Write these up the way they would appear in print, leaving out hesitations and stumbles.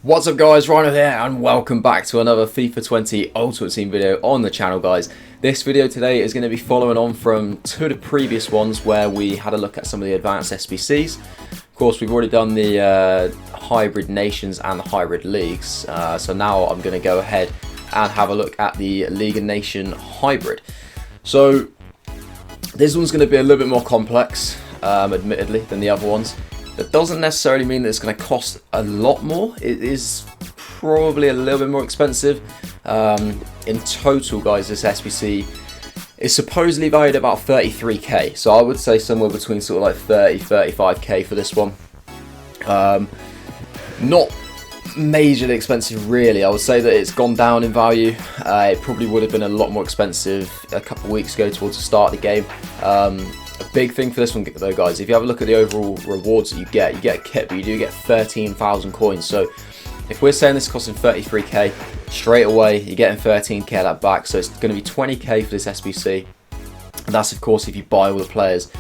What's up guys, Rhino here and welcome back to another FIFA 20 Ultimate Team video on the channel guys. This video today is going to be following on from two of the previous ones where we had a look at some of the Advanced SBCs. Of course we've already done the hybrid nations and the hybrid leagues, so now I'm going to go ahead and have a look at the League and Nation hybrid. So this one's going to be a little bit more complex, admittedly, than the other ones. That doesn't necessarily mean that it's going to cost a lot more. It is probably a little bit more expensive. In total, guys, this SBC is supposedly valued at about 33k. So I would say somewhere between sort of like 35k for this one. Not majorly expensive, really. I would say that it's gone down in value. It probably would have been a lot more expensive a couple of weeks ago towards the start of the game. A big thing for this one though guys, if you have a look at the overall rewards that you get a kit, but you do get 13,000 coins. So if we're saying this is costing 33k, straight away you're getting 13k of that back. So it's going to be 20k for this SBC. And that's of course if you buy all the players,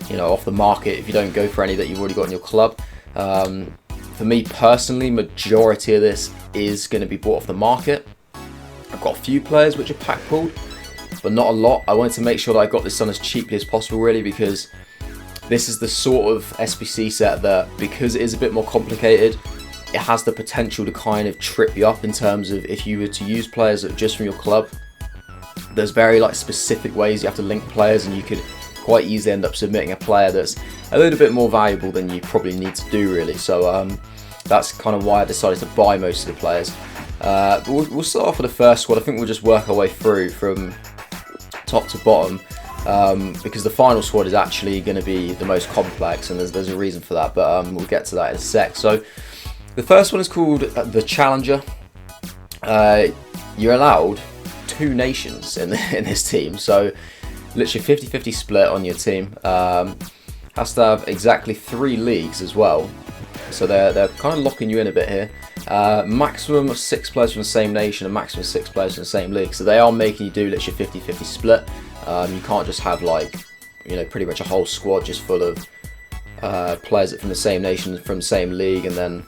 you know, off the market, if you don't go for any that you've already got in your club. For me personally, majority of this is going to be bought off the market. I've got a few players which are pack pulled, but not a lot. I wanted to make sure that I got this done as cheaply as possible, really, because this is the sort of SBC set that, because it is a bit more complicated, it has the potential to kind of trip you up in terms of if you were to use players that are just from your club. There's very specific ways you have to link players, and you could quite easily end up submitting a player that's a little bit more valuable than you probably need to do, really. So that's kind of why I decided to buy most of the players. But we'll start off with the first squad. I think we'll just work our way through from top to bottom, because the final squad is actually going to be the most complex, and there's a reason for that, but we'll get to that in a sec. So the first one is called the Challenger. You're allowed 2 nations in this team, so literally 50-50 split on your team. Has to have exactly 3 leagues as well, so they're kind of locking you in a bit here. Maximum of 6 players from the same nation and maximum of 6 players from the same league, so they are making you do literally 50-50 split. You can't just have pretty much a whole squad just full of players from the same nation, from the same league, and then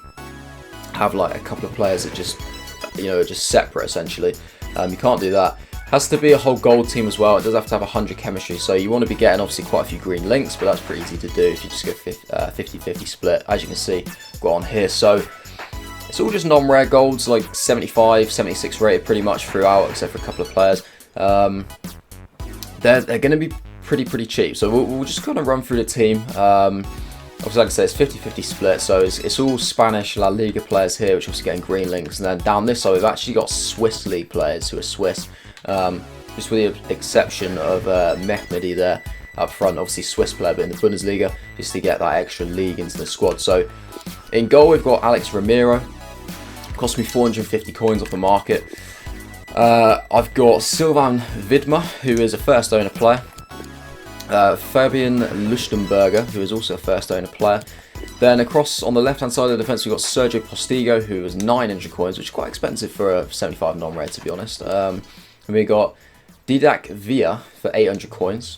have a couple of players that just are just separate essentially. You can't do that. Has to be a whole gold team as well. It does have to have 100 chemistry, so you want to be getting obviously quite a few green links, but that's pretty easy to do if you just go 50-50 split, as you can see I've got on here. So it's all just non-rare golds, like 75, 76 rated pretty much throughout, except for a couple of players. They're going to be pretty cheap, so we'll just kind of run through the team. Obviously, like I said, it's 50-50 split, so it's all Spanish La Liga players here, which are also getting green links. And then down this side, we've actually got Swiss League players who are Swiss, just with the exception of Mehmedi there up front, obviously Swiss player, but in the Bundesliga, just to get that extra league into the squad. So in goal, we've got Alex Ramiro. Cost me 450 coins off the market. I've got Sylvain Widmer, who is a first owner player. Fabian Luchtenberger, who is also a first owner player. Then across on the left hand side of the defence, we've got Sergio Postigo, who is 900 coins, which is quite expensive for a 75 non-rare, to be honest. And we got Didac Villa for 800 coins.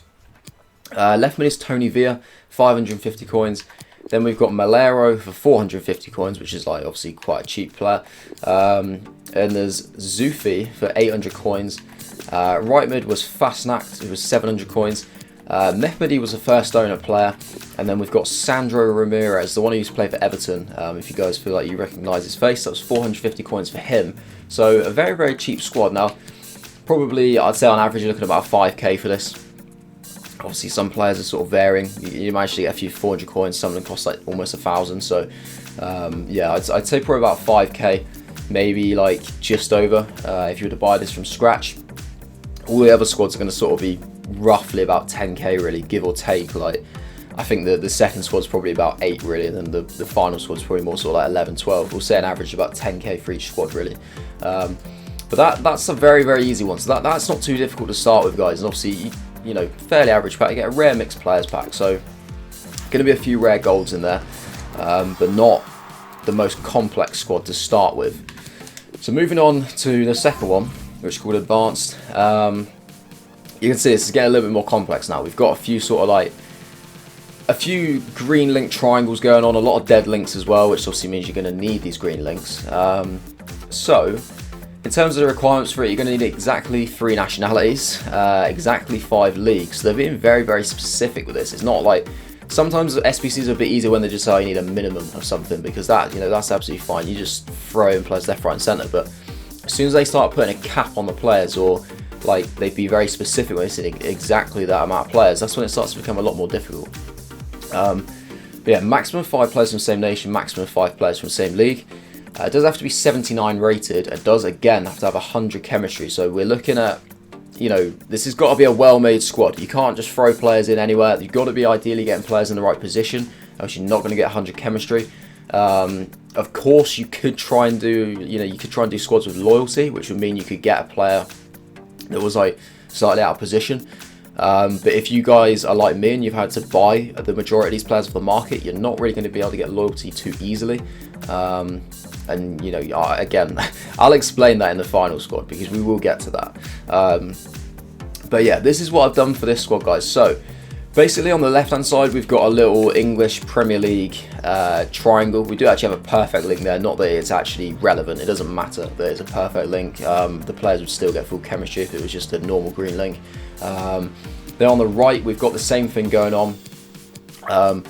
Left mid is Tony Villa, 550 coins. Then we've got Malero for 450 coins, which is obviously quite a cheap player. And there's Zufi for 800 coins. Right mid was Fastnacht, who was 700 coins. Mehmedi was a first owner player. And then we've got Sandro Ramirez, the one who used to play for Everton. If you guys feel like you recognise his face, that was 450 coins for him. So a very cheap squad. Now, probably I'd say on average you're looking at about 5k for this. Obviously, some players are sort of varying. You manage to get a few 400 coins. Some of them cost almost 1,000. So, yeah, I'd say probably about 5k, maybe just over if you were to buy this from scratch. All the other squads are going to sort of be roughly about 10k, really, give or take. I think the second squad's probably about 8, really, and then the final squad's probably more sort of 11, 12. We'll say an average about 10k for each squad, really. But that's a very easy one. So that's not too difficult to start with, guys. And obviously, fairly average pack. You get a rare mixed players pack, so going to be a few rare golds in there, but not the most complex squad to start with. So moving on to the second one, which is called Advanced. You can see this is getting a little bit more complex now. We've got a few sort of a few green link triangles going on, a lot of dead links as well, which obviously means you're going to need these green links. So in terms of the requirements for it, you're going to need exactly 3 nationalities, exactly 5 leagues. So they're being very, very specific with this. It's not like, sometimes SBCs are a bit easier when they just say you need a minimum of something, because that, you know, that's absolutely fine. You just throw in players left, right and centre. But as soon as they start putting a cap on the players, or like they'd be very specific when they say exactly that amount of players, that's when it starts to become a lot more difficult. But yeah, maximum 5 players from the same nation, maximum 5 players from the same league. It does have to be 79 rated. It does, again, have to have 100 chemistry. So we're looking at, you know, this has got to be a well-made squad. You can't just throw players in anywhere. You've got to be ideally getting players in the right position, else you're not going to get 100 chemistry. Of course, you could try and do, you know, you could try and do squads with loyalty, which would mean you could get a player that was like slightly out of position. But if you guys are like me and you've had to buy the majority of these players off the market, you're not really going to be able to get loyalty too easily. And, you know, again, I'll explain that in the final squad, because we will get to that. But yeah, this is what I've done for this squad, guys. So basically on the left hand side, we've got a little English Premier League triangle. We do actually have a perfect link there, not that it's actually relevant. It doesn't matter that it's a perfect link. The players would still get full chemistry if it was just a normal green link. Then on the right, we've got the same thing going on.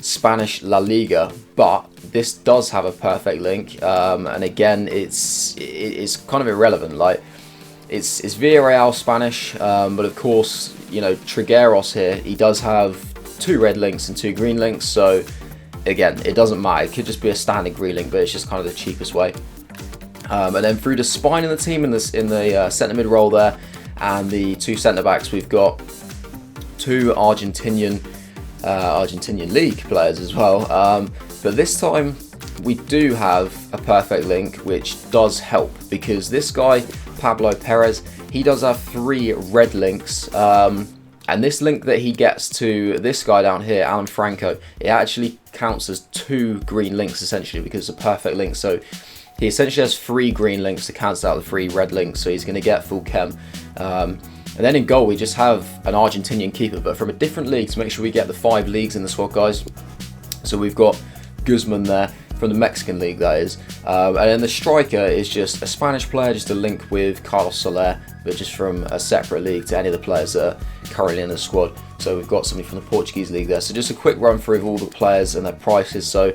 Spanish La Liga, but this does have a perfect link, and again, it's kind of irrelevant. Like it's Villarreal Spanish, but of course, you know, Trigueros here, he does have 2 red links and 2 green links. So again, it doesn't matter. It could just be a standard green link, but it's just kind of the cheapest way. And then through the spine in the team, in the centre mid role there, and the 2 centre backs, we've got 2 Argentinian League players as well, but this time we do have a perfect link, which does help, because this guy Pablo Perez, he does have 3 red links, and this link that he gets to this guy down here, Alan Franco, it actually counts as 2 green links essentially, because it's a perfect link. So he essentially has 3 green links to cancel out the 3 red links, so he's going to get full chem. And then in goal, we just have an Argentinian keeper, but from a different league, to make sure we get the 5 leagues in the squad, guys. So we've got Guzman there, from the Mexican league, that is. And then the striker is just a Spanish player, just a link with Carlos Soler, but just from a separate league to any of the players that are currently in the squad. So we've got somebody from the Portuguese league there. So just a quick run through of all the players and their prices. So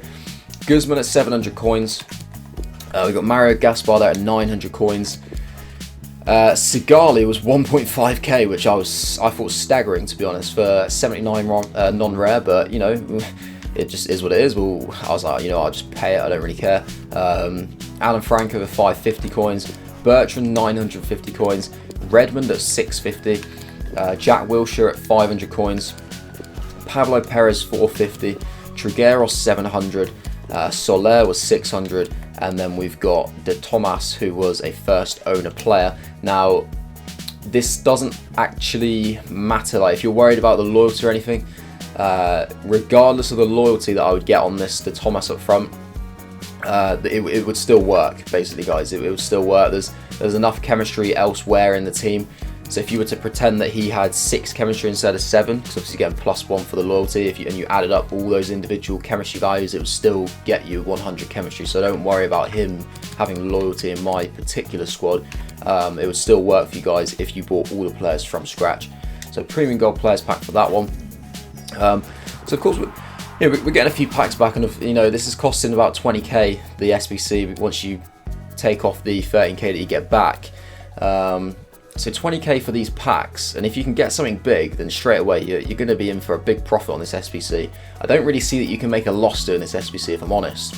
Guzman at 700 coins. We've got Mario Gaspar there at 900 coins. Sigali was 1.5k, which I thought was staggering, to be honest, for 79 non-rare, but you know, it just is what it is. Well, I was like, you know, I'll just pay it, I don't really care. Alan Franco at 550 coins, Bertrand 950 coins, Redmond at 650, Jack Wilshere at 500 coins, Pablo Perez 450, Trigueros 700, Soler was 600, and then we've got De Tomas, who was a first owner player. Now, this doesn't actually matter, like if you're worried about the loyalty or anything, regardless of the loyalty that I would get on this De Tomas up front, it would still work, basically, guys. It would still work. There's enough chemistry elsewhere in the team. So if you were to pretend that he had 6 chemistry instead of 7, because obviously you get +1 for the loyalty, and you added up all those individual chemistry values, it would still get you 100 chemistry. So don't worry about him having loyalty in my particular squad. It would still work for you guys if you bought all the players from scratch. So premium gold players pack for that one. So of course we're getting a few packs back, and you know, this is costing about 20k, the SBC, once you take off the 13k that you get back. So 20k for these packs, and if you can get something big, then straight away you're going to be in for a big profit on this SBC. I don't really see that you can make a loss doing this SBC, if I'm honest.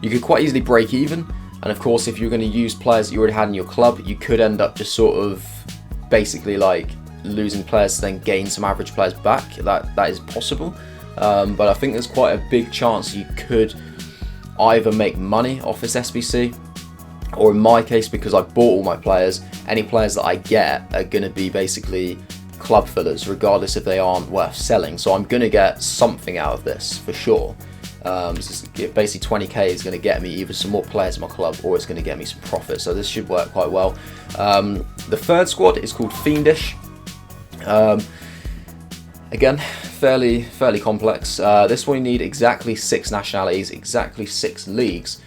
You could quite easily break even, and of course if you're going to use players that you already had in your club, you could end up just sort of basically like losing players to then gain some average players back. That is possible, but I think there's quite a big chance you could either make money off this SBC, or in my case, because I bought all my players, any players that I get are going to be basically club fillers, regardless if they aren't worth selling. So I'm going to get something out of this for sure. Basically 20k is going to get me either some more players in my club, or it's going to get me some profit. So this should work quite well. The third squad is called Fiendish. Again, fairly complex. This one you need exactly 6 nationalities, exactly 6 leagues.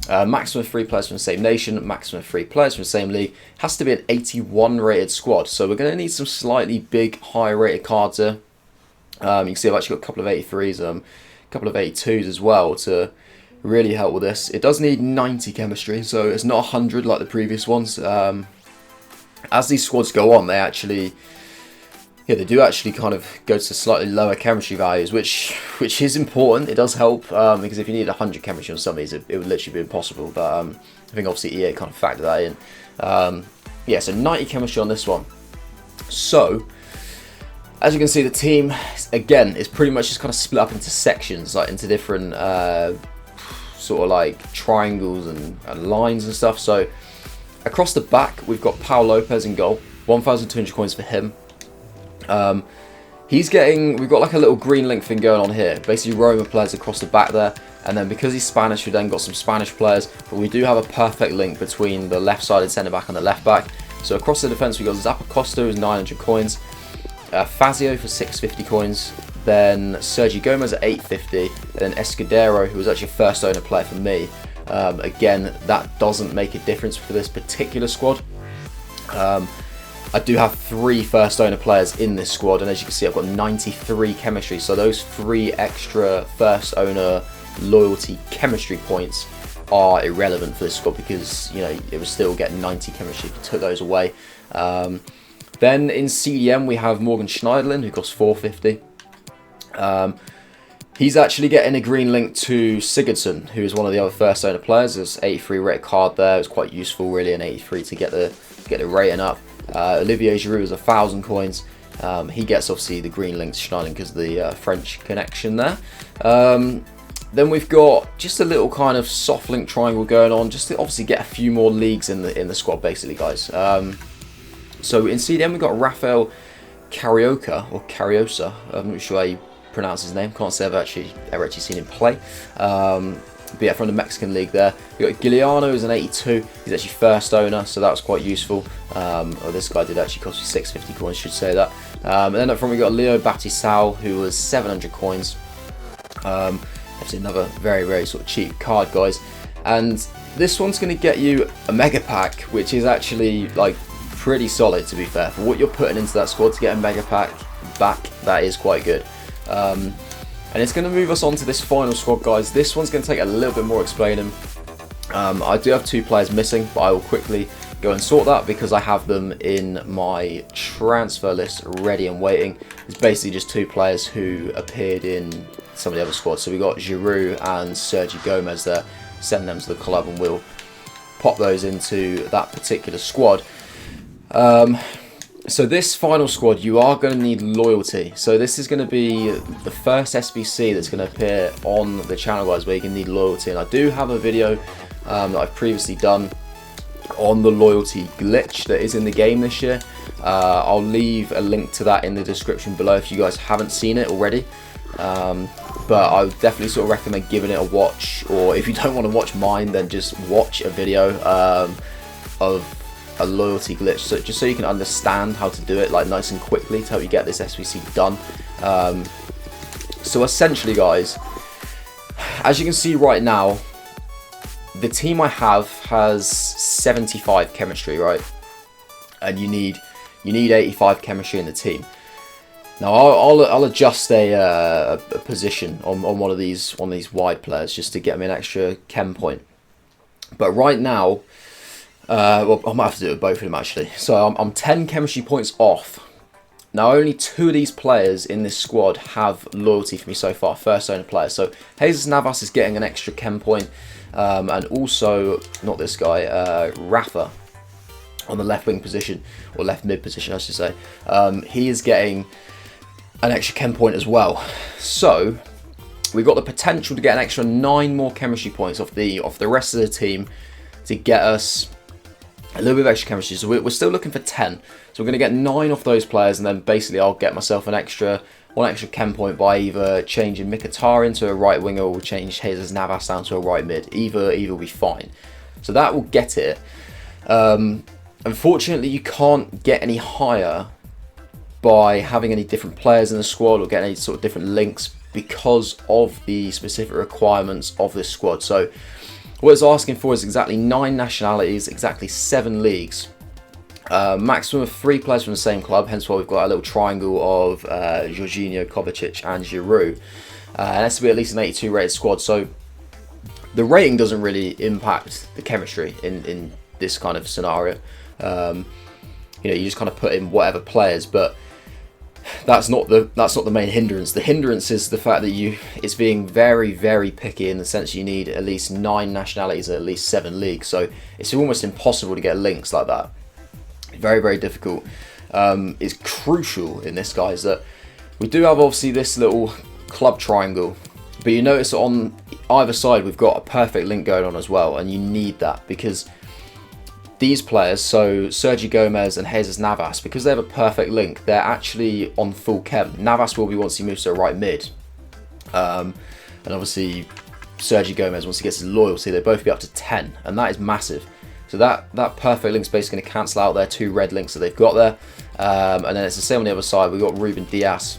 Maximum of 3 players from the same nation, maximum of 3 players from the same league. Has to be an 81 rated squad. So we're going to need some slightly big, high rated cards here. You can see I've actually got a couple of 83s, a couple of 82s as well to really help with this. It does need 90 chemistry, so it's not 100 like the previous ones. As these squads go on, they do actually kind of go to slightly lower chemistry values, which is important. It does help, because if you need 100 chemistry on some of these, it would literally be impossible. But I think obviously EA kind of factored that in. Yeah, so 90 chemistry on this one. So, as you can see, the team, again, is pretty much just kind of split up into sections, like into different sort of like triangles and lines and stuff. So, across the back, we've got Pau Lopez in goal. 1,200 coins for him. We've got like a little green link thing going on here. Basically Roma players across the back there. And then because he's Spanish, we then got some Spanish players. But we do have a perfect link between the left-sided centre-back and the left-back. So across the defence, we've got Zappa Costa, who's 900 coins. Fazio for 650 coins. Then Sergio Gomez at 850. And then Escudero, who was actually a first owner player for me. Again, that doesn't make a difference for this particular squad. I do have 3 first owner players in this squad, and as you can see, I've got 93 chemistry. So those 3 extra first owner loyalty chemistry points are irrelevant for this squad because, you know, it was still getting 90 chemistry if you took those away. Then in CDM, we have Morgan Schneiderlin, who costs 450. He's actually getting a green link to Sigurdsson, who is one of the other first owner players. There's 83 rated card there. It's quite useful, really, an 83 to get the rating up. Olivier Giroud is 1,000 coins. He gets obviously the green link to Schneiderlin because of the French connection there. Then we've got just a little kind of soft link triangle going on, just to obviously get a few more leagues in the squad, basically, guys. So in CDM we've got Rafael Carioca, or Cariosa. I'm not sure how you pronounce his name. Can't say I've ever actually seen him play. But yeah, from the Mexican league there. We've got Giuliano, who's an 82. He's actually first owner, so that was quite useful. This guy did actually cost me 650 coins, should say that. And then up front we got Leo Batisau, who was 700 coins. Obviously another very sort of cheap card, guys. And this one's going to get you a mega pack, which is actually like pretty solid, to be fair. For what you're putting into that squad to get a mega pack back, that is quite good. And it's going to move us on to this final squad, guys. This one's going to take a little bit more explaining. I do have 2 players missing, but I will quickly go and sort that because I have them in my transfer list ready and waiting. It's basically just 2 players who appeared in some of the other squads. So we got Giroud and Sergio Gomez there. Send them to the club and we'll pop those into that particular squad. So this final squad, you are going to need loyalty. So this is going to be the first SBC that's going to appear on the channel, guys, where you can need loyalty. And I do have a video that I've previously done on the loyalty glitch that is in the game this year. I'll leave a link to that in the description below if you guys haven't seen it already. But I would definitely sort of recommend giving it a watch, or if you don't want to watch mine, then just watch a video of a loyalty glitch, so just so you can understand how to do it like nice and quickly to help you get this SBC done. So essentially, guys, as you can see right now, the team I have has 75 chemistry, right? And you need 85 chemistry in the team. Now I'll adjust a position on one of these wide players just to get me an extra chem point. But right now, well, I might have to do it with both of them actually. So I'm 10 chemistry points off. Now only 2 of these players in this squad have loyalty for me so far, first owner players. So Jesus Navas is getting an extra chem point, and also not this guy, Rafa on the left wing position, or left mid position I should say. He is getting an extra chem point as well. So we've got the potential to get an extra 9 more chemistry points off the rest of the team to get us a little bit of extra chemistry. So we're still looking for 10. So we're going to get 9 off those players, and then basically I'll get myself one extra chem point by either changing Mkhitaryan to a right winger, or we'll change Jesus Navas down to a right mid. Either will be fine. So that will get it. Unfortunately, you can't get any higher by having any different players in the squad or getting any sort of different links because of the specific requirements of this squad. So what it's asking for is exactly 9 nationalities, exactly 7 leagues. Maximum of 3 players from the same club, hence why we've got a little triangle of Jorginho, Kovacic and Giroud. And it has to be at least an 82 rated squad. So the rating doesn't really impact the chemistry in this kind of scenario. You know, you just kind of put in whatever players, but that's not the main hindrance. The hindrance is the fact that it's being very, very picky in the sense you need at least 9 nationalities and at least 7 leagues. So it's almost impossible to get links like that. Very, very difficult. It's crucial in this, guys, that we do have obviously this little club triangle, but you notice on either side we've got a perfect link going on as well, and you need that because these players, so Sergio Gomez and Jesus Navas, because they have a perfect link, they're actually on full chem. Navas will be once he moves to a right mid, and obviously Sergio Gomez, once he gets his loyalty, they'll both be up to 10, and that is massive. So that perfect link is basically going to cancel out their 2 red links that they've got there. And then it's the same on the other side. We've got Ruben Dias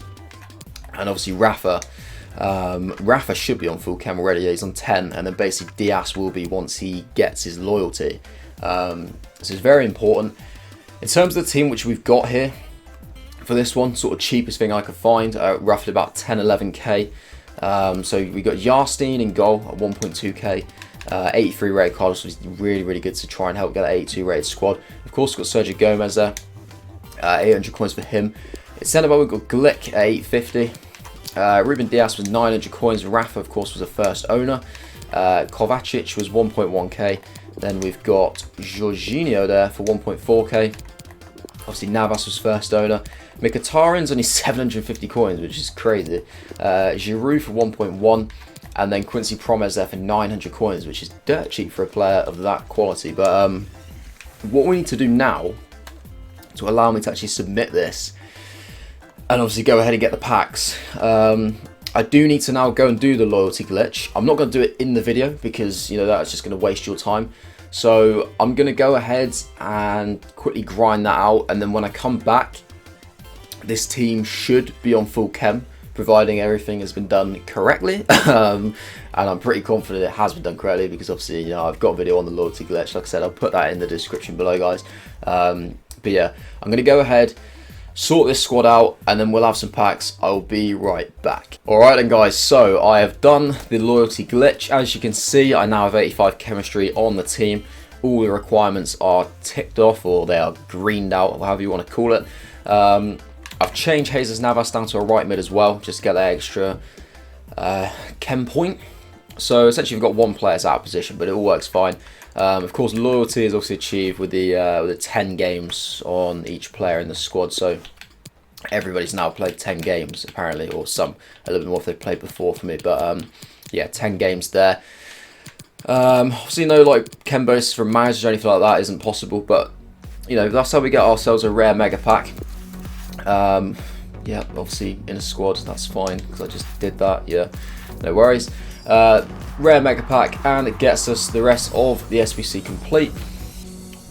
and obviously Rafa. Rafa should be on full chem already. Yeah, he's on 10. And then basically Dias will be once he gets his loyalty. So it's very important. In terms of the team which we've got here for this one, sort of cheapest thing I could find, roughly about 10, 11k. So we got Yarstein in goal at 1.2k. 83 rated card, so it's really, really good to try and help get that 82 rated squad. Of course, we've got Sergio Gomez there, 800 coins for him. At centre back, we've got Glick at 850. Ruben Dias was 900 coins. Rafa, of course, was a first owner. Kovacic was 1.1k. Then we've got Jorginho there for 1.4k. Obviously, Navas was first owner. Mkhitaryan's only 750 coins, which is crazy. Giroud for 1.1. And then Quincy Promes there for 900 coins, which is dirt cheap for a player of that quality. But what we need to do now to allow me to actually submit this and obviously go ahead and get the packs, I do need to now go and do the loyalty glitch. I'm not going to do it in the video because, you know, that's just going to waste your time. So I'm going to go ahead and quickly grind that out. And then when I come back, this team should be on full chem, providing everything has been done correctly. And I'm pretty confident it has been done correctly because obviously, you know, I've got a video on the loyalty glitch. Like I said, I'll put that in the description below, guys. But yeah, I'm going to go ahead, sort this squad out, and then we'll have some packs. I'll be right back. Alright then, guys, so I have done the loyalty glitch. As you can see, I now have 85 chemistry on the team. All the requirements are ticked off, or they are greened out, or however you want to call it. I've changed Jesus Navas down to a right mid as well, just to get that extra chem point. So essentially we've got 1 player's out of position, but it all works fine. Of course, loyalty is obviously achieved with the 10 games on each player in the squad. So everybody's now played 10 games apparently, or some a little bit more if they've played before for me. But yeah, 10 games there. Obviously no like chem bonuses from managers or anything like that isn't possible, but you know, that's how we get ourselves a rare mega pack. Yeah, obviously in a squad, that's fine because I just did that. Yeah, no worries. Rare mega pack, and it gets us the rest of the SBC complete,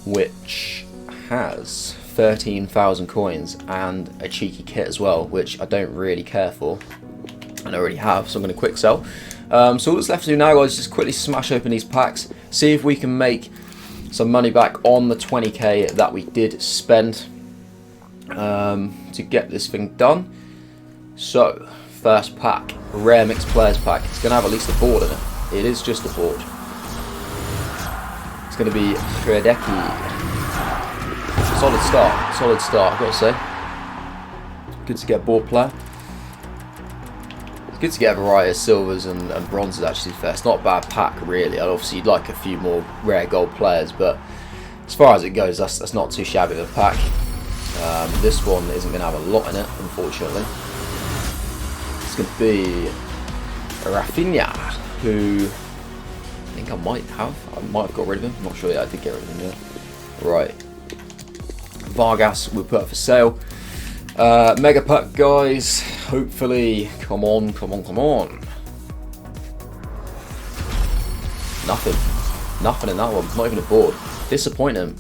which has 13,000 coins and a cheeky kit as well, which I don't really care for and I already have, so I'm going to quick sell. So all that's left to do now, guys, is just quickly smash open these packs, see if we can make some money back on the 20k that we did spend to get this thing done. So first pack, rare mixed players pack. It's going to have at least a board in it. It is just a board. It's going to be Hradecki. Solid start, I've got to say. Good to get a board player. It's good to get a variety of silvers and bronzes actually first. Not a bad pack really. I'd obviously like a few more rare gold players, but as far as it goes, that's not too shabby of a pack. This one isn't going to have a lot in it, unfortunately. It's going to be Rafinha, who I think I might have got rid of him. I'm not sure. Yeah, I did get rid of him. Yeah. Right. Vargas we'll put up for sale. Mega pack, guys. Hopefully, come on. Nothing in that one. Not even a board. Disappointing.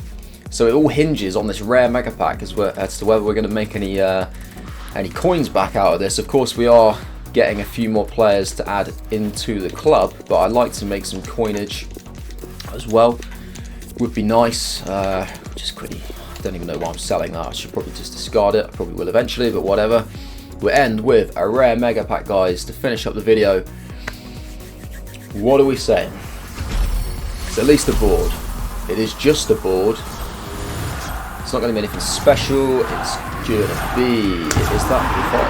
So it all hinges on this rare mega pack as to whether we're going to make any coins back out of this. Of course, we are getting a few more players to add into the club, but I'd like to make some coinage as well. Would be nice. Just quickly, I don't even know why I'm selling that. I should probably just discard it. I probably will eventually, but whatever. We'll end with a rare mega pack, guys, to finish up the video. What are we saying? It's at least a board. It is just a board. It's not going to be anything special. It's going to be... Is that Buffon?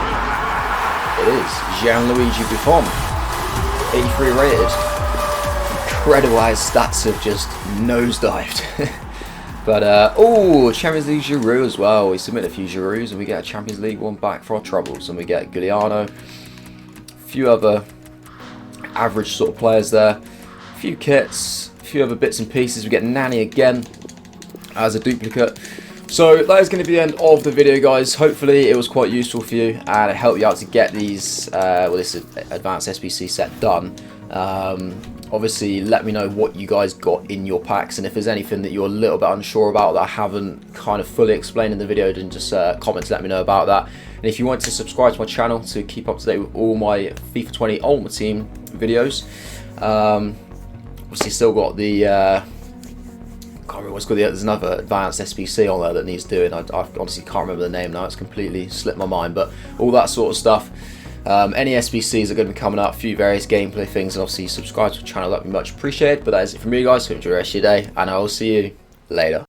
It is. Gianluigi Buffon. 83 rated. Incredible how his stats have just nosedived. But, oh, Champions League Giroud as well. We submit a few Girouds and we get a Champions League one back for our troubles. And we get Giuliano. A few other average sort of players there. A few kits. A few other bits and pieces. We get Nani again as a duplicate. So that is going to be the end of the video, guys. Hopefully it was quite useful for you and it helped you out to get these this Advanced SBC set done. Obviously let me know what you guys got in your packs, and if there's anything that you're a little bit unsure about that I haven't kind of fully explained in the video, then just comment to let me know about that. And if you want to subscribe to my channel to keep up to date with all my FIFA 20 Ultimate Team videos, obviously still got the can't remember what's called. There's another Advanced SBC on there that needs doing. I honestly can't remember the name now. It's completely slipped my mind. But all that sort of stuff. Any SBCs are going to be coming up. A few various gameplay things. And obviously subscribe to the channel. That'd be much appreciated. But that is it from me, guys. Hope you enjoy the rest of your day. And I will see you later.